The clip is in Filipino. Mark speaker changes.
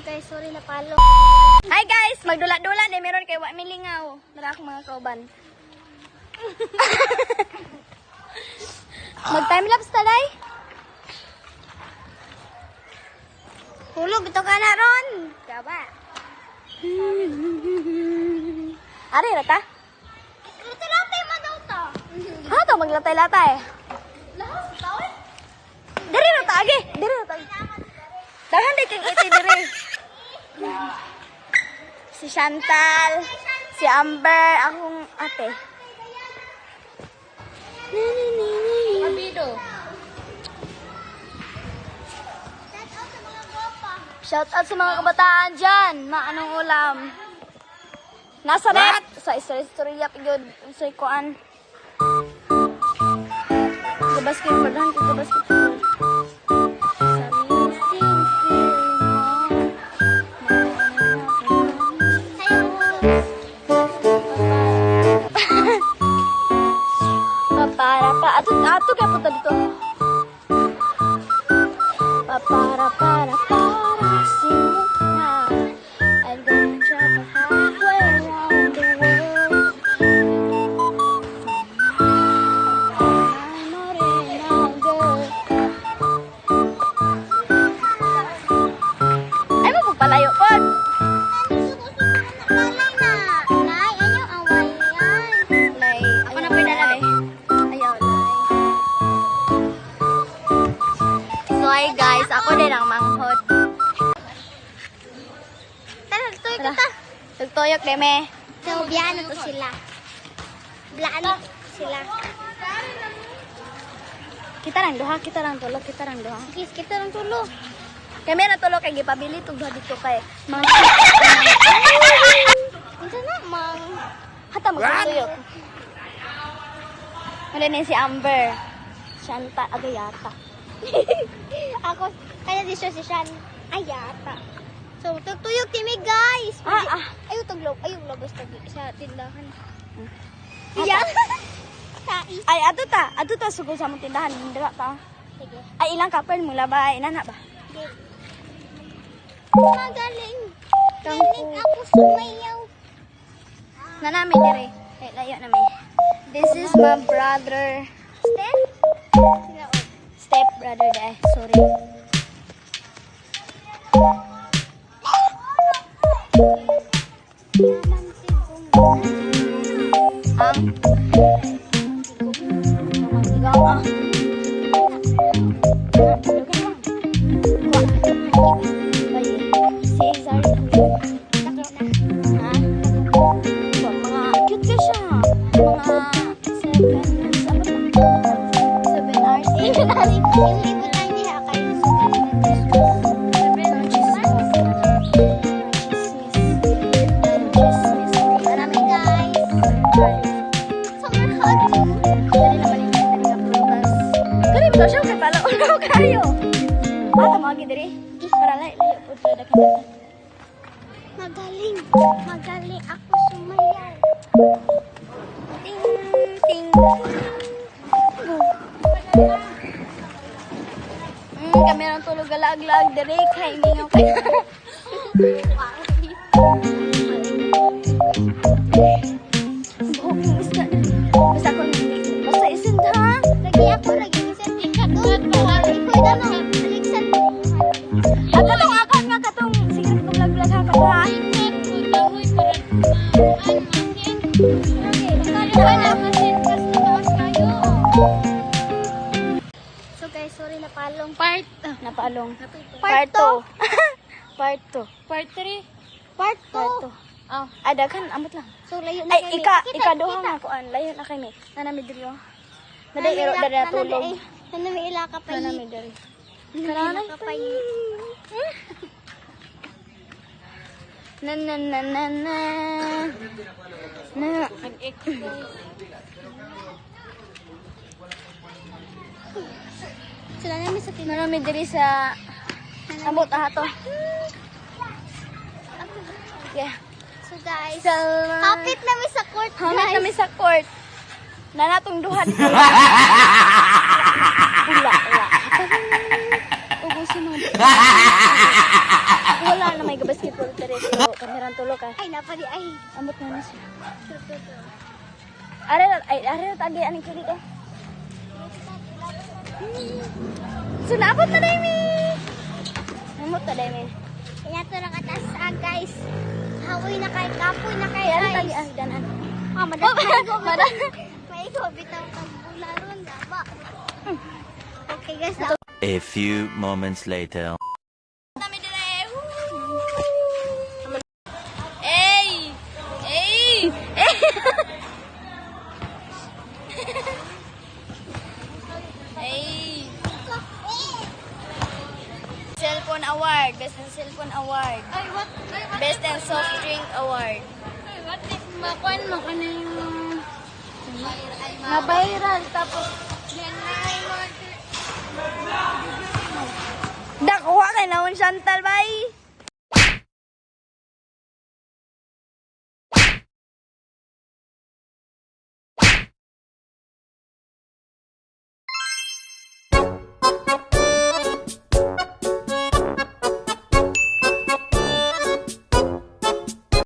Speaker 1: guys, sorry na palo.
Speaker 2: Hi guys, magdula-dula ni meron kay wa milingaw. Dara akong mga kauban. Mag time lapse ta day.
Speaker 1: Hulog ito ka na ron.
Speaker 2: Kaba. Ari ra ta?
Speaker 1: Ito lang tayo madaw to.
Speaker 2: Ha to maglatay-latay.
Speaker 1: Lahas, tawin?
Speaker 2: Diri ra ta agi, diri ra ta. Dahan di kang iti diri. Si Chantal, si Amber, akong ate.
Speaker 1: Mabido.
Speaker 2: Shout out sa mga kabataan dyan. Anong ulam? Nasa net. Sa istorya pigod. Sa ikuan. Basketball. Basketball. Para pa. Ato kaya punta dito. Para sing now. I'm gonna travel halfway around the world. I'm not in all good. Ay mo pagpalayo po. Lay. Ako na pwede na rin. Ayaw, lay. So hi guys, ako din ang manghod.
Speaker 1: Tara, tuloy
Speaker 2: Tara.
Speaker 1: kita.
Speaker 2: Tugtoyok deme.
Speaker 1: So, biyan na to sila. Blaan sila.
Speaker 2: Kita lang duha, kita lang tulog, kita lang duha.
Speaker 1: Sige, kita lang tulo.
Speaker 2: Kami na tulog kay gipabili tug duha dito kay mga
Speaker 1: Ito na, mang.
Speaker 2: hata magtuyok. Wala ni si Amber. Shanta agayata.
Speaker 1: Ako, kaya di siya si Shan. Ay, yata. So, tugtuyog timi guys. Ayaw taglog. Ayaw labas tagli sa tindahan. Yan. Sai.
Speaker 2: Ay ato ta sugod sa mong tindahan dira ta.
Speaker 1: Sige.
Speaker 2: Ay ilang kapel mo ba inana ba?
Speaker 1: Sige. Magaling. Galing ako sumayaw.
Speaker 2: Nanami dire. Ay layo na may. This is my brother.
Speaker 1: Step? Sila o.
Speaker 2: Step brother dai. Sorry.
Speaker 1: Naman sigong.
Speaker 2: Ang Ikaw ah. Si Zari ha? Mga cute ka siya. Mga 7 hours.
Speaker 1: Yung libutan niya kayo. Marami guys. Summer hot.
Speaker 2: Kani mo siya kay pala ulo kayo. Bata mo agi diri. Para layo pud kada kita.
Speaker 1: Magaling. Magaling ako sumayaw.
Speaker 2: Ting ting. Kami nang tulog galag-lag diri kay mingaw kay. Buhok ng isda. Basta ko basta isin ha.
Speaker 1: Lagi ako lagi sa tingkat doon. Ikaw na mo. Aliksan.
Speaker 2: Ako tong akan nga katong sige ko vlog-vlog ha ka ha.
Speaker 1: So guys, sorry na palong.
Speaker 2: Napaalong.
Speaker 1: Part
Speaker 2: Part 2. Part 2.
Speaker 1: Part 3.
Speaker 2: Part 2.
Speaker 1: Oh.
Speaker 2: Ay daghan amot lang.
Speaker 1: So layo na
Speaker 2: Ay ikaduha nga kuan layo na kami. Nanami diri oh. Naday iro dara tulog.
Speaker 1: Nanami ila ka pa.
Speaker 2: Nanami diri.
Speaker 1: Nanami ka pa.
Speaker 2: Na na na na na. Na.
Speaker 1: Sila namin sa tindahan.
Speaker 2: Nanami diri sa amot ato. Yeah.
Speaker 1: So guys,
Speaker 2: So,
Speaker 1: hapit namin sa court guys.
Speaker 2: Hangat kami sa court. Na natong duha dito. Wala. Ubusin mo. Wala na may dire pero kamerang tulo ka.
Speaker 1: Ay, napali. Ay.
Speaker 2: Ambot na na siya. Are na tagi aning kili ka. Sunabot na dai mi. Amot na dai mi.
Speaker 1: Kaya ito lang atas guys. Hawoy na kay kapoy na kay
Speaker 2: Are tagi
Speaker 1: guys.
Speaker 2: ang danan.
Speaker 1: Ah, madan. May ikaw bitaw kang bularon daba. Okay guys.
Speaker 3: A few moments later.
Speaker 2: Nami dire. Ey! Ey! Ey! Cellphone award, best in cellphone award.
Speaker 1: Ay, what?
Speaker 2: Best in soft drink award.
Speaker 1: Ay, what if makuan mo ka na yung...
Speaker 2: Na-viral tapos
Speaker 1: Yan na yung
Speaker 2: dakuha kay naon Chantal bay.